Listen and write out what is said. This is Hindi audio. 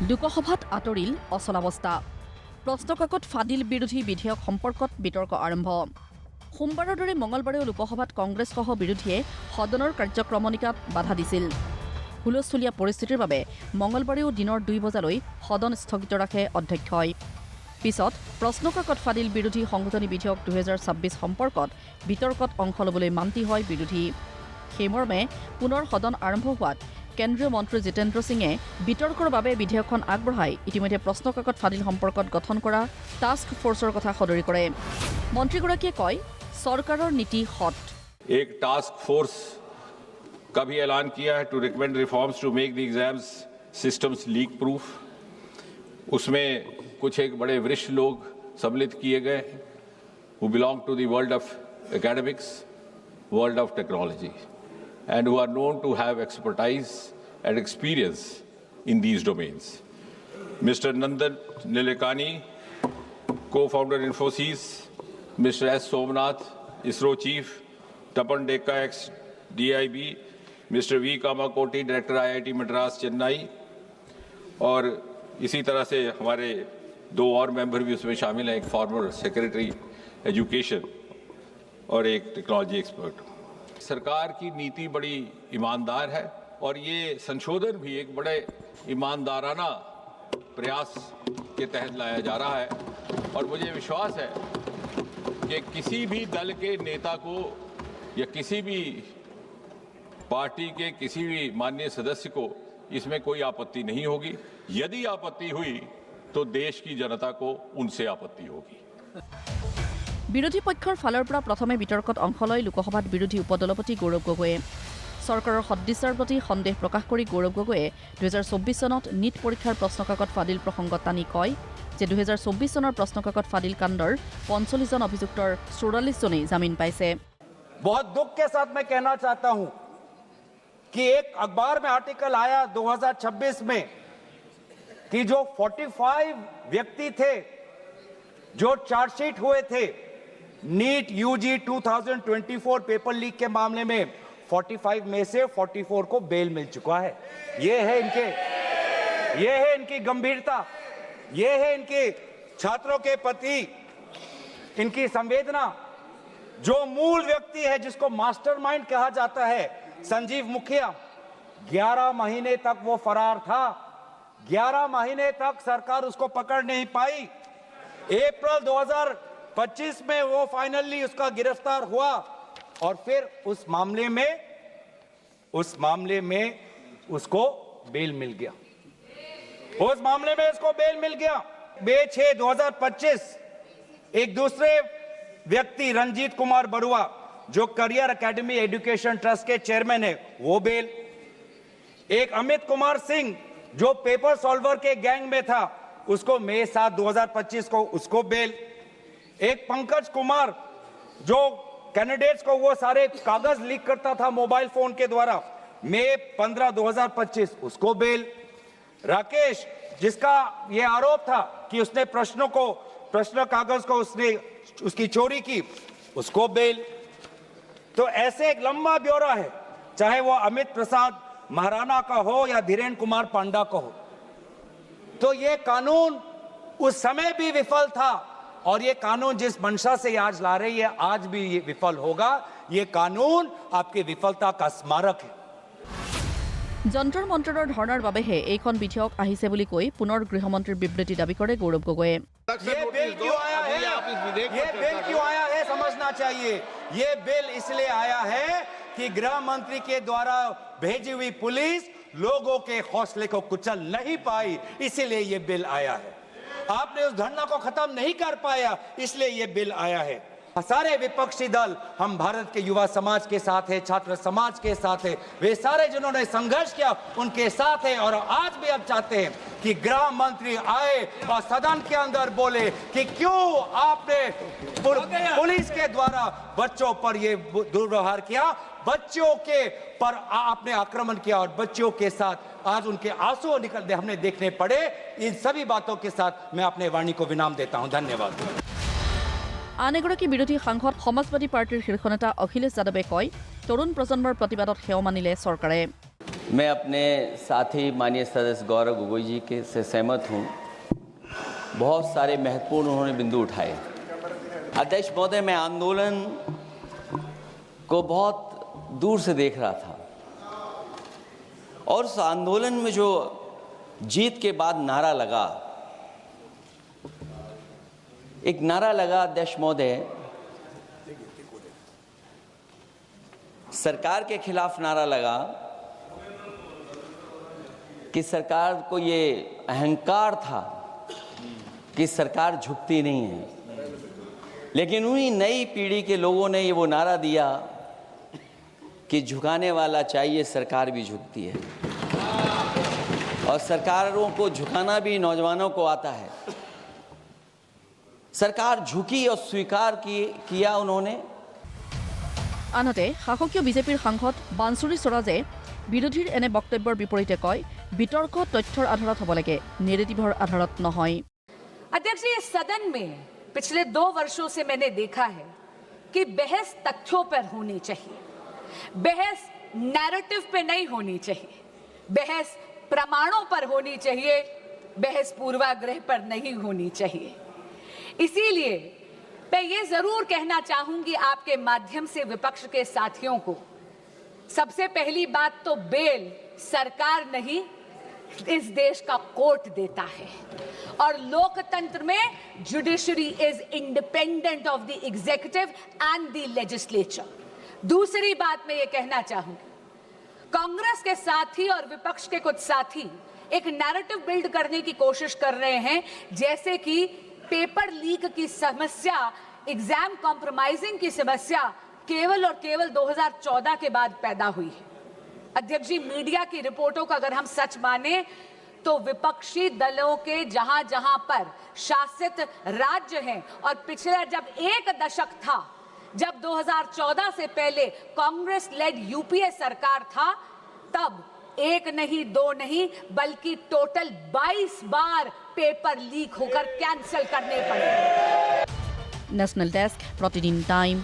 লোকসভাত আঁতৰিল অচলাৱস্থা প্ৰশ্নকাকত ফাদিল বিৰোধী বিধেয়ক সম্পৰ্কত বিতৰ্ক আৰম্ভ সোমবাৰৰ দৰে মঙলবাৰেও লোকসভাত কংগ্ৰেছসহ বিৰোধীয়ে সদনৰ কাৰ্যক্ৰমণিকাত বাধা দিছিল হুলস্থুলীয়া পৰিস্থিতিৰ বাবে মঙলবাৰেও দিনৰ 2 বজালৈ সদন স্থগিত ৰাখে অধ্যক্ষই পিছত প্ৰশ্নকাকত ফাদিল বিৰোধী সংশোধনী বিধেয়ক 2026 সম্পৰ্কত বিতৰ্কত অংশ ল'বলৈ মান্তি হয় বিৰোধী সেইমৰ্মে পুনৰ সদন আৰম্ভ হোৱাত কেন্দ্ৰীয় মন্ত্ৰী জিতেন্দ্ৰ সিঙে বিতৰ্কৰ বাবে বিধেয়কখন আগবঢ়াই ইতিমধ্যে প্ৰশ্নকাকত ফাদিল সম্পৰ্কত গঠন কৰা টাস্ক ফ'ৰ্চৰ কথা সদৰি কৰে মন্ত্ৰীগৰাকীয়ে কয় চৰকাৰৰ নীতি হট एक टास्क फोर्स का भी ऐलान किया है to recommend reforms to make the exams systems leak proof उसमें कुछ एक बड़े वरिष्ठ लोग सम्मिलित किए गए who belong to the world of academics world of technology and who are known to have expertise and experience in these domains. Mr. Nandan Nilekani, co-founder Infosys, Mr. S. Somnath, ISRO Chief, Tapan Dekka ex-DIB, Mr. V. Kamakoti, Director IIT Madras, Chennai, और इसी तरह से हमारे 2 और मेंबर भी उसमें शामिल हैं, एक फॉर्मर सेक्रेटरी एजुकेशन और एक टेक्नोलॉजी एक्सपर्ट। सरकार की नीति बड़ी ईमानदार है और ये संशोधन भी एक बड़े ईमानदाराना प्रयास के तहत लाया जा रहा है और मुझे विश्वास है कि किसी भी दल के नेता को या किसी भी पार्टी के किसी भी माननीय सदस्य को इसमें कोई आपत्ति नहीं होगी यदि आपत्ति हुई तो देश की जनता को उनसे आपत्ति होगी বিৰোধী পক্ষৰ ফালৰ পৰা প্ৰথমে বিতৰ্কত অংশ লৈ লোকসভাত বিৰোধী উপদলপতি গৌৰৱ গগৈয়ে চৰকাৰৰ সদিচ্ছাৰ প্ৰতি সন্দেহ প্ৰকাশ কৰি গৌৰৱ গগৈয়ে 2024 চনত নীট পৰীক্ষাৰ প্ৰশ্নকাকত ফাদিল প্ৰসংগত টানি কয় যে 2024 চনৰ প্ৰশ্নকাকত ফাদিল কাণ্ডৰ 45 জন অভিযুক্তৰ 44 জনেই জামিন পাইছে बहुत दुख के साथ मैं कहना चाहता हूं कि एक अखबार में आर्टिकल आया 2026 में कि जो 45 व्यक्ति थे जो चार्जशीट हुए थे नीट यूजी 2024 पेपर लीक के मामले में 45 में से 44 को बेल मिल चुका है ये है इनकी गंभीरता ये है इनके छात्रों के प्रति इनकी संवेदना जो मूल व्यक्ति है जिसको मास्टरमाइंड कहा जाता है संजीव मुखिया 11 महीने तक वो फरार था 11 महीने तक सरकार उसको पकड़ नहीं पाई अप्रैल 2025 में वो फाइनली उसका गिरफ्तार हुआ और फिर उस मामले में उसको बेल मिल गया उस मामले में उसको बेल मिल गया 6/2025 एक दूसरे व्यक्ति रंजीत कुमार बरुआ जो करियर एकेडमी एजुकेशन ट्रस्ट के चेयरमैन है वो बेल एक अमित कुमार सिंह जो पेपर सॉल्वर के गैंग में था उसको मई 7, 2025 को उसको बेल एक पंकज कुमार जो कैंडिडेट्स को वो सारे कागज लीक करता था मोबाइल फोन के द्वारा मई 15, 2025 उसको बेल राकेश जिसका ये आरोप था कि उसने प्रश्न कागज को उसने उसकी चोरी की उसको बेल तो ऐसे एक लंबा ब्यौरा है चाहे वो अमित प्रसाद महाराणा का हो या धीरेन्द्र कुमार पांडा का हो तो ये कानून उस समय भी विफल था और ये कानून जिस मंशा से आज ला रही है आज भी ये विफल होगा ये कानून आपकी विफलता का स्मारक है যন্ত্ৰৰ মন্ত্ৰৰ ধৰ্ণাৰ বাবেহে এইখন বিধেয়ক আহিছে বুলি কৈ পুনৰ গৃহমন্ত্ৰীৰ বিবৃতি দাবী কৰে গৌৰৱ গগৈয়ে ये बिल क्यों आया है समझना चाहिए ये बिल इसलिए आया है कि गृह मंत्री के द्वारा भेजी हुई पुलिस लोगों के हौसले को कुचल नहीं पाई इसीलिए ये बिल आया है आपने उस धरना को खत्म नहीं कर पाया इसलिए ये बिल आया है सारे विपक्षी दल हम भारत के युवा समाज के साथ है छात्र समाज के साथ है वे सारे जिन्होंने संघर्ष किया उनके साथ है और आज भी अब चाहते हैं कि गृह मंत्री आए और सदन के अंदर बोले कि क्यों आपने पुलिस के द्वारा बच्चों पर ये दुर्व्यवहार किया बच्चों के पर आपने आक्रमण किया और बच्चों के साथ आज उनके आंसू निकलते हमने देखने पड़े इन सभी बातों के साथ मैं अपने वाणी को विराम देता हूं धन्यवाद আন এগৰাকী বিৰোধী সাংসদ সমাজবাদী পাৰ্টিৰ শীৰ্ষ নেতা অখিলেশ যাদৱে কয় তৰুণ প্ৰজন্মৰ প্ৰতিবাদত সেৱা মানিলে চৰকাৰে मैं अपने साथी माननीय सदस्य गौरव गोगोई जी के से सहमत हूँ। बहुत सारे महत्वपूर्ण उन्होंने बिंदु उठाए। अध्यक्ष महोदय, मैं आंदोलन को बहुत दूर से देख रहा था और उस आंदोलन में जो जीत के बाद नारा लगा, एक नारा लगा अध्यक्ष महोदय, सरकार के खिलाफ नारा लगा कि सरकार को ये अहंकार था कि सरकार झुकती नहीं है, लेकिन उन्हीं नई पीढ़ी के लोगों ने ये वो नारा दिया कि झुकाने वाला चाहिए, सरकार भी झुकती है और सरकारों को झुकाना भी नौजवानों को आता है। सरकार झुकी और स्वीकार किया उन्होंने। আনহাতে শাসকীয় বিজেপিৰ সাংসদ বানচুৰী স্বৰাজে বিৰোধীৰ এনে বক্তব্যৰ বিপৰীতে কয়, বিতৰ্ক তথ্যৰ আধাৰত হ'ব লাগে, নেৰেটিভৰ আধাৰত নহয়। अध्यक्ष जी, इस सदन में पिछले 2 वर्षों से मैंने देखा है कि बहस तथ्यों पर होनी चाहिए, बहस नैरेटिव पे नहीं होनी चाहिए, बहस प्रमाणों पर होनी चाहिए, बहस पूर्वाग्रह पर नहीं होनी चाहिए। इसीलिए मैं ये जरूर कहना चाहूंगी आपके माध्यम से विपक्ष के साथियों को, सबसे पहली बात तो बेल सरकार नहीं, इस देश का कोर्ट देता है और लोकतंत्र में judiciary is independent of the executive and the legislature. दूसरी बात मैं ये कहना चाहूंगी, कांग्रेस के साथी और विपक्ष के कुछ साथी एक नैरेटिव बिल्ड करने की कोशिश कर रहे हैं, जैसे कि पेपर लीक की समस्या, एग्जाम कॉम्प्रोमाइजिंग की समस्या केवल और केवल 2014 के बाद पैदा हुई है। अध्यक्ष जी, मीडिया की रिपोर्टों का अगर हम सच माने तो विपक्षी दलों के जहां जहां पर शासित राज्य हैं और पिछले जब 1 दशक था, जब 2014 से पहले कांग्रेस लेड यूपीए सरकार था, तब 1 नहीं 2 नहीं बल्कि टोटल 22 बार पेपर लीक होकर कैंसिल करने पड़े। नेशनल डेस्क, प्रतिदिन टाइम।